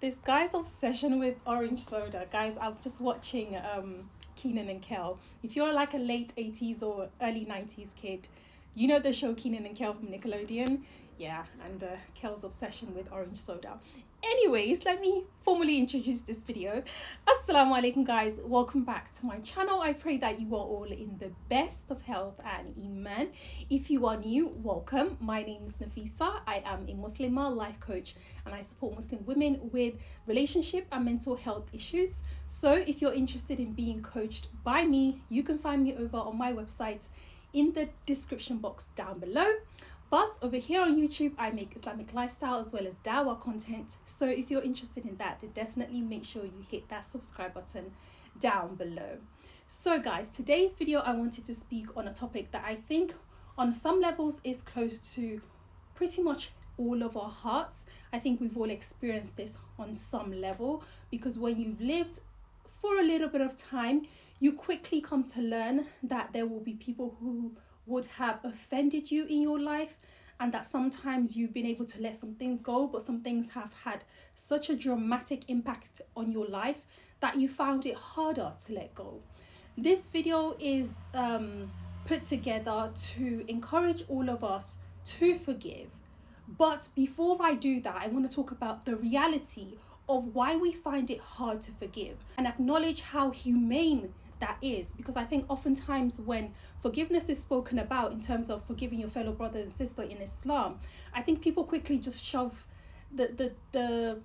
this guy's obsession with orange soda. Guys, I'm just watching Kenan and Kel. If you're like a late 80s or early 90s kid, you know the show Kenan and Kel from Nickelodeon? Yeah, and Kel's obsession with orange soda. Anyways, let me formally introduce this video. Asalamualaikum guys, welcome back to my channel. I pray that you are all in the best of health and Ameen. If you are new, welcome. My name is Nafisa. I am a Muslimah life coach and I support Muslim women with relationship and mental health issues. So if you're interested in being coached by me, you can find me over on my website in the description box down below. But over here on YouTube, I make Islamic lifestyle as well as dawah content. So if you're interested in that, then definitely make sure you hit that subscribe button down below. So guys, today's video, I wanted to speak on a topic that I think on some levels is close to pretty much all of our hearts. I think we've all experienced this on some level, because when you've lived for a little bit of time, you quickly come to learn that there will be people who would have offended you in your life, and that sometimes you've been able to let some things go, but some things have had such a dramatic impact on your life that you found it harder to let go. This video is put together to encourage all of us to forgive. But before I do that, I want to talk about the reality of why we find it hard to forgive and acknowledge how humane that is, because I think oftentimes when forgiveness is spoken about in terms of forgiving your fellow brother and sister in Islam, I think people quickly just shove the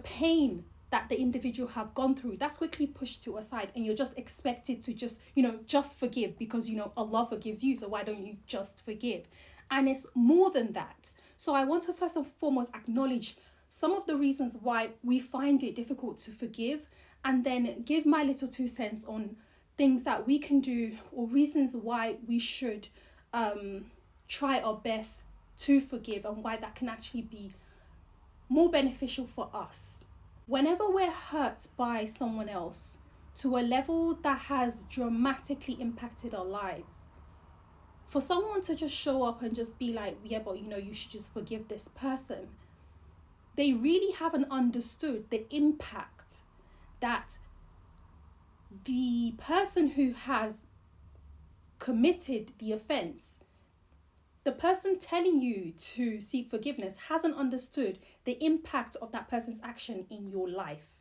pain that the individual have gone through, that's quickly pushed to a side, and you're just expected to just forgive because Allah forgives you, so why don't you just forgive? And it's more than that. So I want to first and foremost acknowledge some of the reasons why we find it difficult to forgive, and then give my little 2 cents on things that we can do or reasons why we should try our best to forgive, and why that can actually be more beneficial for us. Whenever we're hurt by someone else to a level that has dramatically impacted our lives, for someone to just show up and just be like, yeah, but you should just forgive this person, they really haven't understood the impact that the person who has committed the offense, the person telling you to seek forgiveness, hasn't understood the impact of that person's action in your life.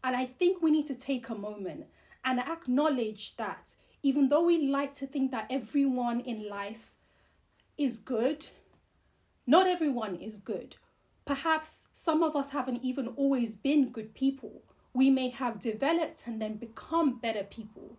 And I think we need to take a moment and acknowledge that even though we like to think that everyone in life is good, not everyone is good. Perhaps some of us haven't even always been good people. We may have developed and then become better people.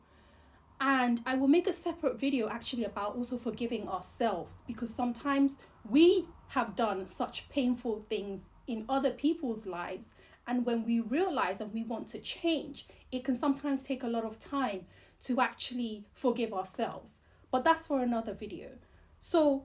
And I will make a separate video actually about also forgiving ourselves, because sometimes we have done such painful things in other people's lives. And when we realize and we want to change, it can sometimes take a lot of time to actually forgive ourselves. But that's for another video. So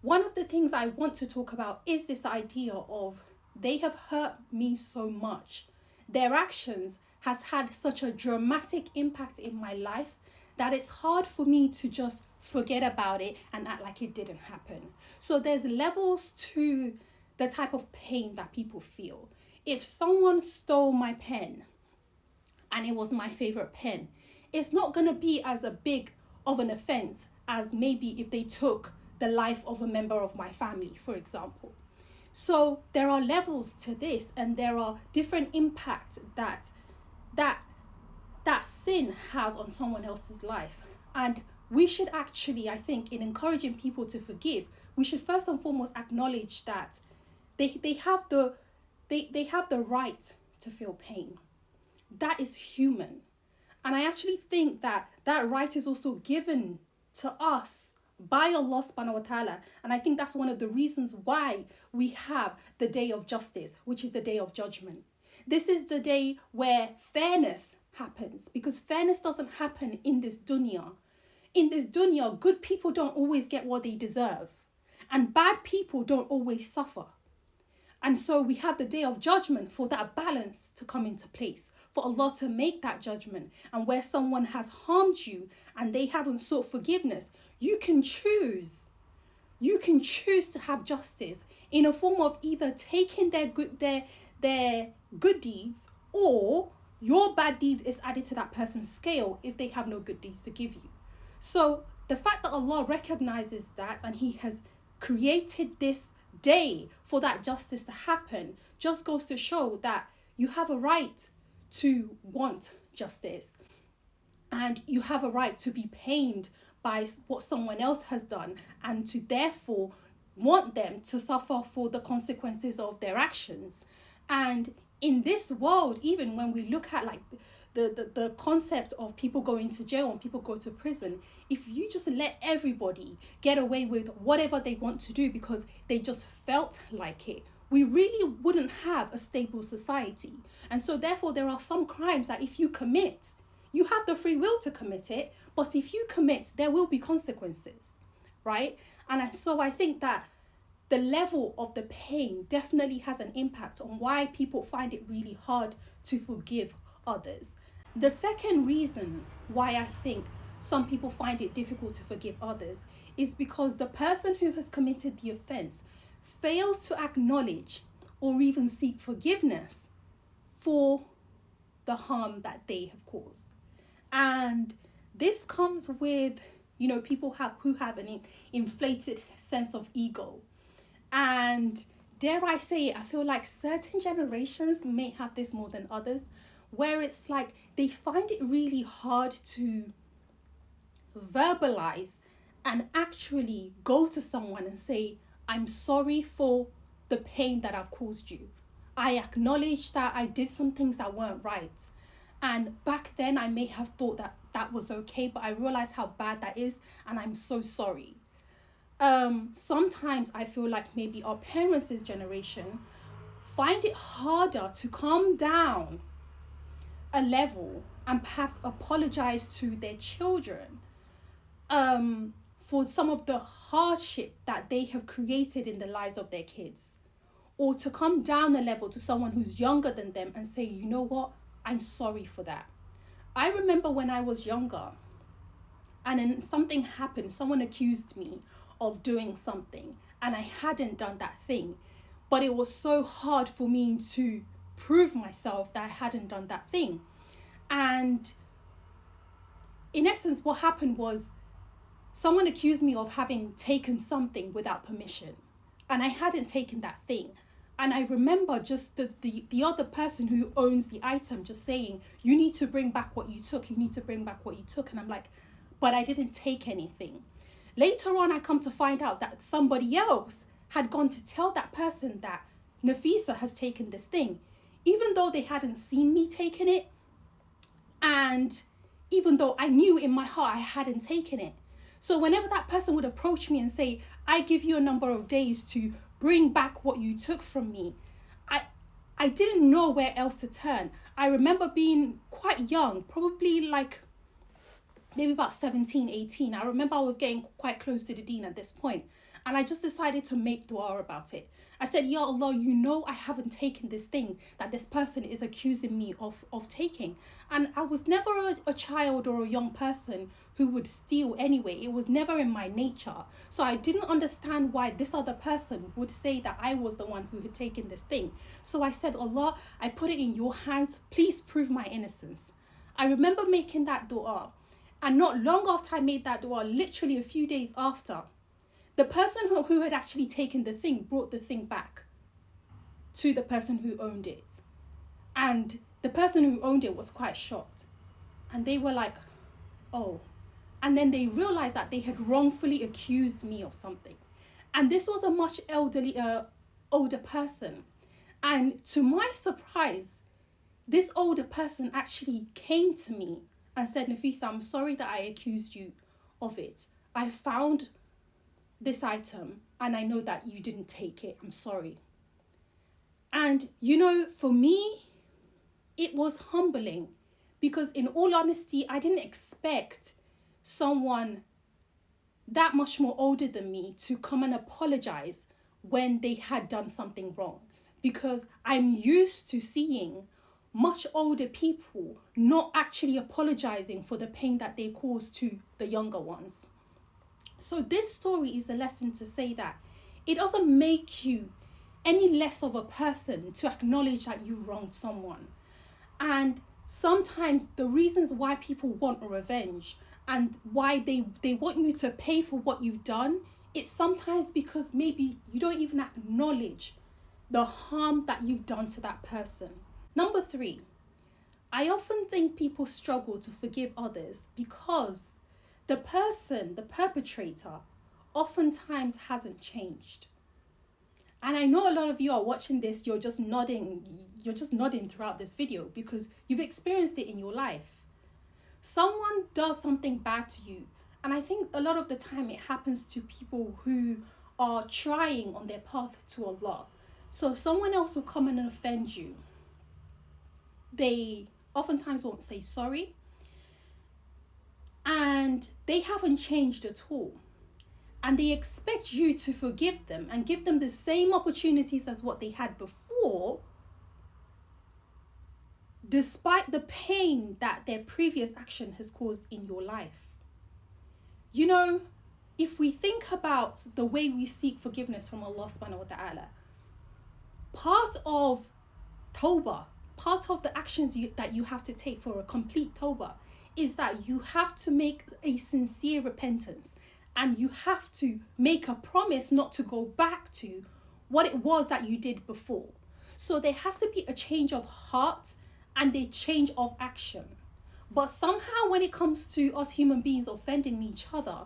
one of the things I want to talk about is this idea of they have hurt me so much. Their actions has had such a dramatic impact in my life that it's hard for me to just forget about it and act like it didn't happen. So there's levels to the type of pain that people feel. If someone stole my pen and it was my favorite pen, it's not going to be as a big of an offense as maybe if they took the life of a member of my family, for example. So there are levels to this, and there are different impacts that sin has on someone else's life. And we should actually, I think, in encouraging people to forgive, we should first and foremost acknowledge that they have the right to feel pain. That is human. And I actually think that right is also given to us by Allah subhanahu wa ta'ala. And I think that's one of the reasons why we have the day of justice, which is the day of judgment. This is the day where fairness happens, because fairness doesn't happen in this dunya. In this dunya, good people don't always get what they deserve, and bad people don't always suffer. And so we have the day of judgment for that balance to come into place, for Allah to make that judgment. And where someone has harmed you and they haven't sought forgiveness, you can choose to have justice in a form of either taking their good deeds, or your bad deed is added to that person's scale if they have no good deeds to give you. So the fact that Allah recognizes that and He has created this day for that justice to happen just goes to show that you have a right to want justice, and you have a right to be pained by what someone else has done, and to therefore want them to suffer for the consequences of their actions. And in this world, even when we look at like the concept of people going to jail and people go to prison, if you just let everybody get away with whatever they want to do because they just felt like it, we really wouldn't have a stable society. And so therefore there are some crimes that if you commit, you have the free will to commit it, but if you commit, there will be consequences, right? And so I think that the level of the pain definitely has an impact on why people find it really hard to forgive others. The second reason why I think some people find it difficult to forgive others is because the person who has committed the offense fails to acknowledge or even seek forgiveness for the harm that they have caused. And this comes with, people who have an inflated sense of ego. And dare I say it, I feel like certain generations may have this more than others, where it's like they find it really hard to verbalize and actually go to someone and say, I'm sorry for the pain that I've caused you. I acknowledge that I did some things that weren't right. And back then I may have thought that that was okay, but I realized how bad that is, and I'm so sorry. Sometimes I feel like maybe our parents' generation find it harder to calm down a level and perhaps apologize to their children for some of the hardship that they have created in the lives of their kids, or to come down a level to someone who's younger than them and say, you know what, I'm sorry for that. I remember when I was younger and then something happened, someone accused me of doing something and I hadn't done that thing, but it was so hard for me to prove myself that I hadn't done that thing. And in essence, what happened was someone accused me of having taken something without permission, and I hadn't taken that thing. And I remember just the other person who owns the item just saying, you need to bring back what you took. You need to bring back what you took. And I'm like, but I didn't take anything. Later on, I come to find out that somebody else had gone to tell that person that Nafisa has taken this thing, even though they hadn't seen me taking it. And even though I knew in my heart I hadn't taken it. So whenever that person would approach me and say, I give you a number of days to bring back what you took from me, I didn't know where else to turn. I remember being quite young, probably like maybe about 17, 18. I remember I was getting quite close to the deen at this point. And I just decided to make dua about it. I said, Ya Allah, you know I haven't taken this thing that this person is accusing me of taking. And I was never a child or a young person who would steal anyway. It was never in my nature. So I didn't understand why this other person would say that I was the one who had taken this thing. So I said, Allah, I put it in your hands. Please prove my innocence. I remember making that dua. And not long after I made that dua, literally a few days after, the person who had actually taken the thing brought the thing back to the person who owned it. And the person who owned it was quite shocked. And they were like, oh. And then they realized that they had wrongfully accused me of something. And this was a much older person. And to my surprise, this older person actually came to me and said, Nafisa, I'm sorry that I accused you of it. I found this item and I know that you didn't take it. I'm sorry. And for me, it was humbling, because in all honesty, I didn't expect someone that much more older than me to come and apologize when they had done something wrong, because I'm used to seeing much older people not actually apologizing for the pain that they caused to the younger ones. So this story is a lesson to say that it doesn't make you any less of a person to acknowledge that you wronged someone. And sometimes the reasons why people want revenge and why they want you to pay for what you've done, it's sometimes because maybe you don't even acknowledge the harm that you've done to that person. Number 3, I often think people struggle to forgive others because the person, the perpetrator, oftentimes hasn't changed. And I know a lot of you are watching this, you're just nodding throughout this video because you've experienced it in your life. Someone does something bad to you, and I think a lot of the time it happens to people who are trying on their path to Allah. So someone else will come in and offend you. They oftentimes won't say sorry, and they haven't changed at all. And they expect you to forgive them and give them the same opportunities as what they had before, despite the pain that their previous action has caused in your life. You know, if we think about the way we seek forgiveness from Allah subhanahu wa ta'ala, part of tawbah, part of the actions that you have to take for a complete tawbah is that you have to make a sincere repentance. And you have to make a promise not to go back to what it was that you did before. So there has to be a change of heart and a change of action. But somehow when it comes to us human beings offending each other,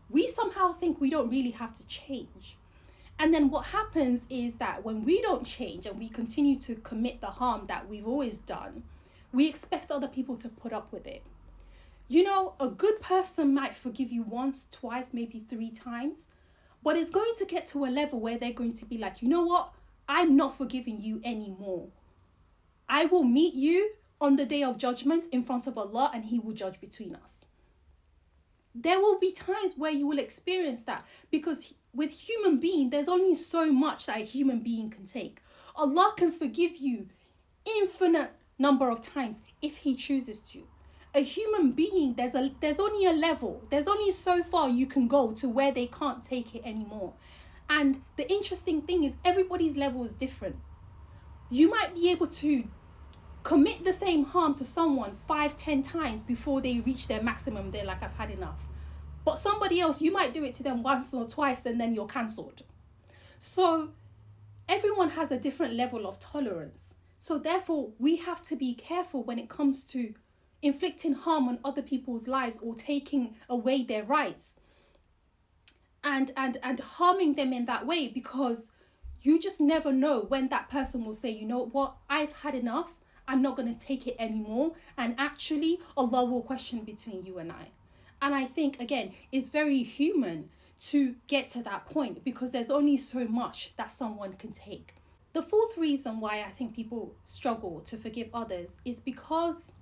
we somehow think we don't really have to change. And then what happens is that when we don't change and we continue to commit the harm that we've always done, we expect other people to put up with it. You know, a good person might forgive you once, twice, maybe 3 times, but it's going to get to a level where they're going to be like, you know what? I'm not forgiving you anymore. I will meet you on the day of judgment in front of Allah and He will judge between us. There will be times where you will experience that because with human being, there's only so much that a human being can take. Allah can forgive you infinite number of times if He chooses to. A human being, there's only a level. There's only so far you can go to where they can't take it anymore. And the interesting thing is everybody's level is different. You might be able to commit the same harm to someone 5-10 times before they reach their maximum. They're like, I've had enough. But somebody else, you might do it to them once or twice and then you're cancelled. So everyone has a different level of tolerance. So therefore, we have to be careful when it comes to inflicting harm on other people's lives or taking away their rights and harming them in that way, because you just never know when that person will say, you know what, I've had enough, I'm not going to take it anymore, and actually Allah will question between you and I. And I think, again, it's very human to get to that point because there's only so much that someone can take. The 4th reason why I think people struggle to forgive others is because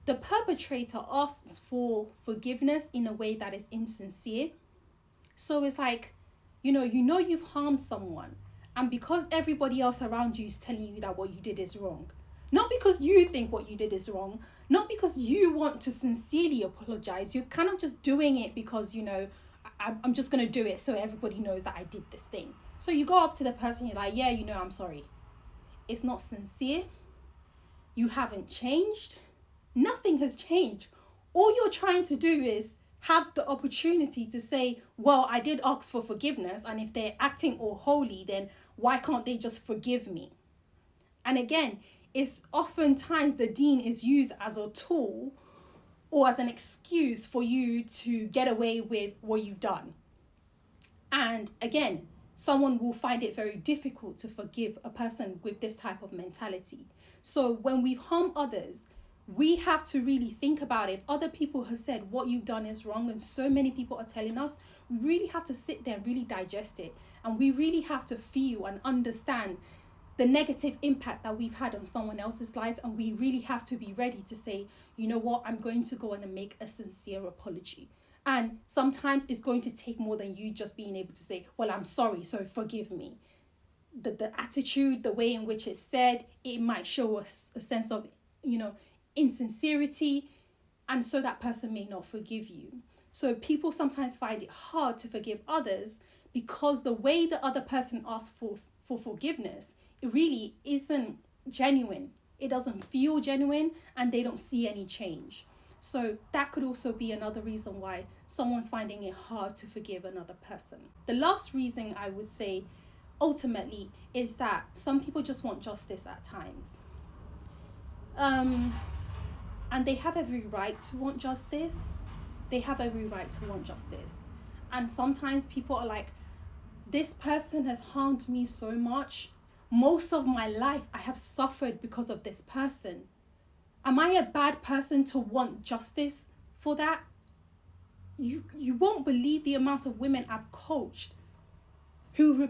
the perpetrator asks for forgiveness in a way that is insincere. So it's like, you know you've harmed someone, and because everybody else around you is telling you that what you did is wrong, not because you think what you did is wrong, not because you want to sincerely apologize, you're kind of just doing it because, I'm just going to do it so everybody knows that I did this thing. So you go up to the person, you're like, yeah, I'm sorry. It's not sincere. You haven't changed. Nothing has changed. All you're trying to do is have the opportunity to say, well, I did ask for forgiveness, and if they're acting all holy, then why can't they just forgive me? And again, it's oftentimes the deen is used as a tool or as an excuse for you to get away with what you've done. And again, someone will find it very difficult to forgive a person with this type of mentality. So when we've harmed others, we have to really think about it. If other people have said what you've done is wrong and so many people are telling us, we really have to sit there and really digest it. And we really have to feel and understand the negative impact that we've had on someone else's life. And we really have to be ready to say, you know what, I'm going to go in and make a sincere apology. And sometimes it's going to take more than you just being able to say, well, I'm sorry, so forgive me. The attitude, the way in which it's said, it might show us a sense of, insincerity, and so that person may not forgive you. So people sometimes find it hard to forgive others because the way the other person asks for forgiveness, it really isn't genuine. It doesn't feel genuine, and they don't see any change. So that could also be another reason why someone's finding it hard to forgive another person. The last reason I would say ultimately is that some people just want justice at times. And they have every right to want justice. They have every right to want justice. And sometimes people are like, this person has harmed me so much. Most of my life I have suffered because of this person. Am I a bad person to want justice for that? You won't believe the amount of women I've coached who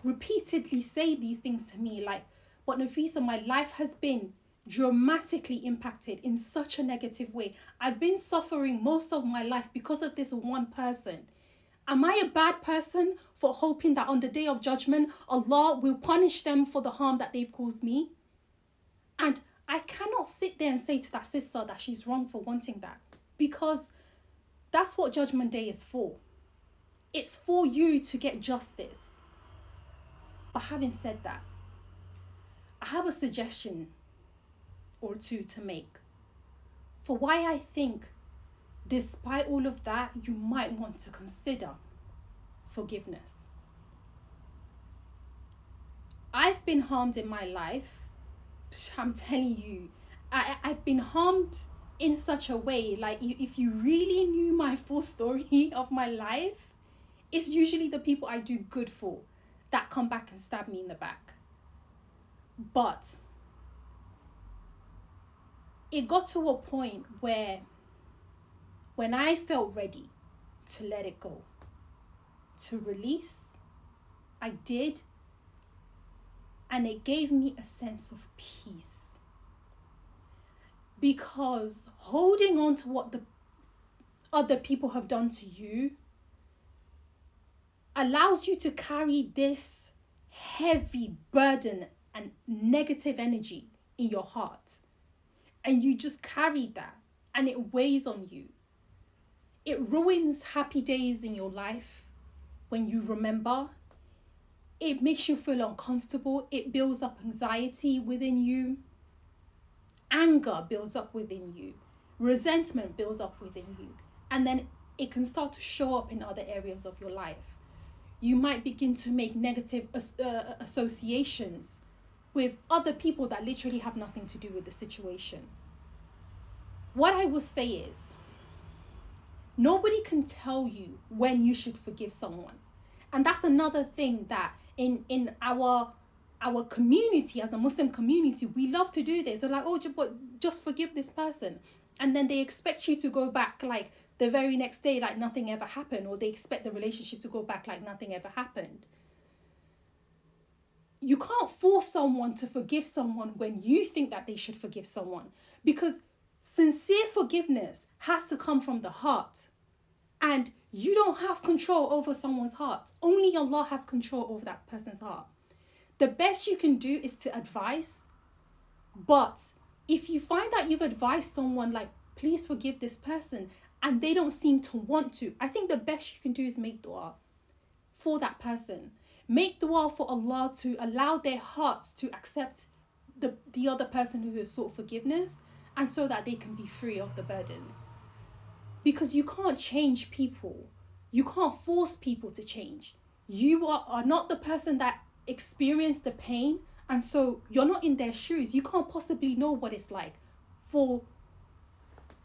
repeatedly say these things to me, like, but Nafisa, my life has been dramatically impacted in such a negative way. I've been suffering most of my life because of this one person. Am I a bad person for hoping that on the day of judgment, Allah will punish them for the harm that they've caused me? And I cannot sit there and say to that sister that she's wrong for wanting that, because that's what Judgment Day is for. It's for you to get justice. But having said that, I have a suggestion or two to make for why I think, despite all of that, you might want to consider forgiveness. I've been harmed in my life. I'm telling you, I've been harmed in such a way, like, if you really knew my full story of my life, it's usually the people I do good for that come back and stab me in the back. But it got to a point where when I felt ready to let it go, to release, I did. And it gave me a sense of peace. Because holding on to what the other people have done to you allows you to carry this heavy burden and negative energy in your heart. And you just carry that, and it weighs on you. It ruins happy days in your life when you remember. It makes you feel uncomfortable. It builds up anxiety within you. Anger builds up within you. Resentment builds up within you. And then it can start to show up in other areas of your life. You might begin to make negative associations with other people that literally have nothing to do with the situation. What I will say is, nobody can tell you when you should forgive someone. And that's another thing that in our community, as a Muslim community, we love to do this. We're like, oh, but just forgive this person. And then they expect you to go back like the very next day like nothing ever happened, or they expect the relationship to go back like nothing ever happened. You can't force someone to forgive someone when you think that they should forgive someone, because sincere forgiveness has to come from the heart. And you don't have control over someone's heart. Only Allah has control over that person's heart. The best you can do is to advise. But if you find that you've advised someone like, please forgive this person, and they don't seem to want to, I think the best you can do is make dua for that person. Make dua for Allah to allow their hearts to accept the other person who has sought forgiveness, and so that they can be free of the burden. Because you can't change people. You can't force people to change. You are not the person that experienced the pain, and so you're not in their shoes. You can't possibly know what it's like for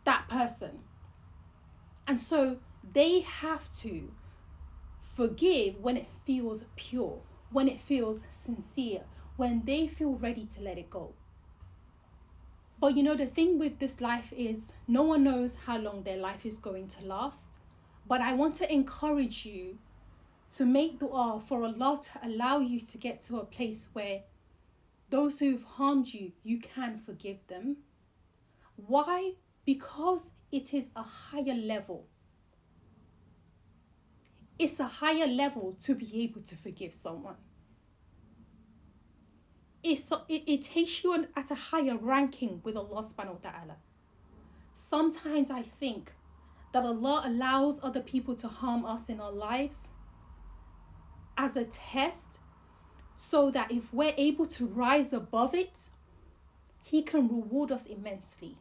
that person. And so they have to forgive when it feels pure, when it feels sincere, when they feel ready to let it go. But you know, the thing with this life is no one knows how long their life is going to last. But I want to encourage you to make dua for Allah to allow you to get to a place where those who've harmed you, you can forgive them. Why? Because it is a higher level. It's a higher level to be able to forgive someone. It takes you at a higher ranking with Allah subhanahu wa ta'ala. Sometimes I think that Allah allows other people to harm us in our lives as a test so that if we're able to rise above it, he can reward us immensely.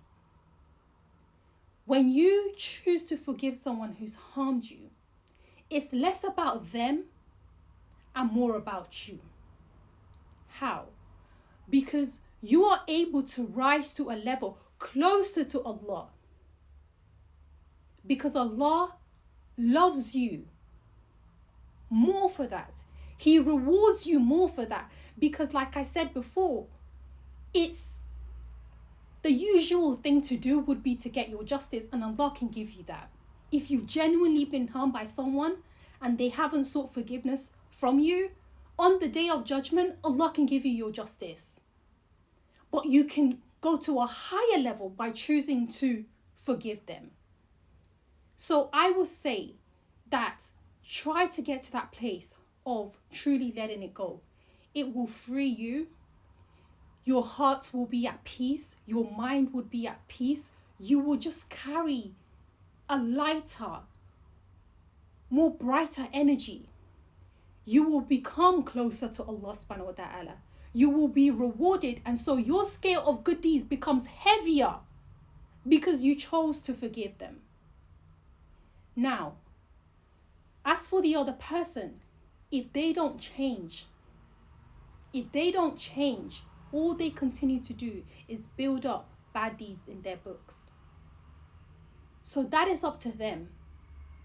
When you choose to forgive someone who's harmed you, it's less about them and more about you. How? Because you are able to rise to a level closer to Allah. Because Allah loves you more for that. He rewards you more for that. Because like I said before, it's the usual thing to do would be to get your justice, and Allah can give you that. If you've genuinely been harmed by someone and they haven't sought forgiveness from you, on the day of judgment, Allah can give you your justice. But you can go to a higher level by choosing to forgive them. So I would say that try to get to that place of truly letting it go. It will free you. Your heart will be at peace. Your mind would be at peace. You will just carry a lighter, more brighter energy. You will become closer to Allah subhanahu wa ta'ala. You will be rewarded, and so your scale of good deeds becomes heavier because you chose to forgive them. Now, as for the other person, if they don't change, all they continue to do is build up bad deeds in their books. So that is up to them.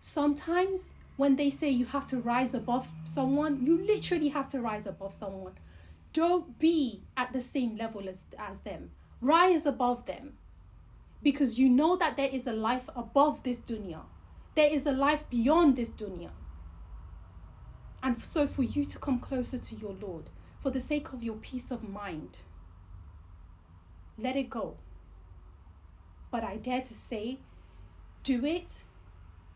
Sometimes when they say you have to rise above someone, you literally have to rise above someone. Don't be at the same level as them. Rise above them. Because you know that there is a life above this dunya. There is a life beyond this dunya. And so for you to come closer to your Lord, for the sake of your peace of mind, let it go. But I dare to say, do it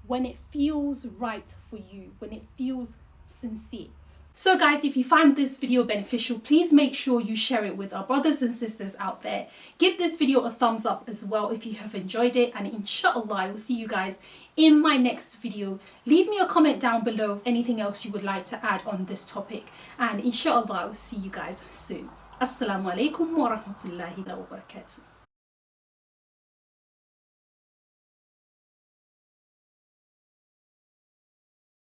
when it feels right for you, when it feels sincere. So guys, if you find this video beneficial, please make sure you share it with our brothers and sisters out there. Give this video a thumbs up as well if you have enjoyed it, and inshallah I will see you guys in my next video. Leave me a comment down below of anything else you would like to add on this topic, and inshallah I will see you guys soon. Assalamualaikum wa rahmatullahi wa barakatuh.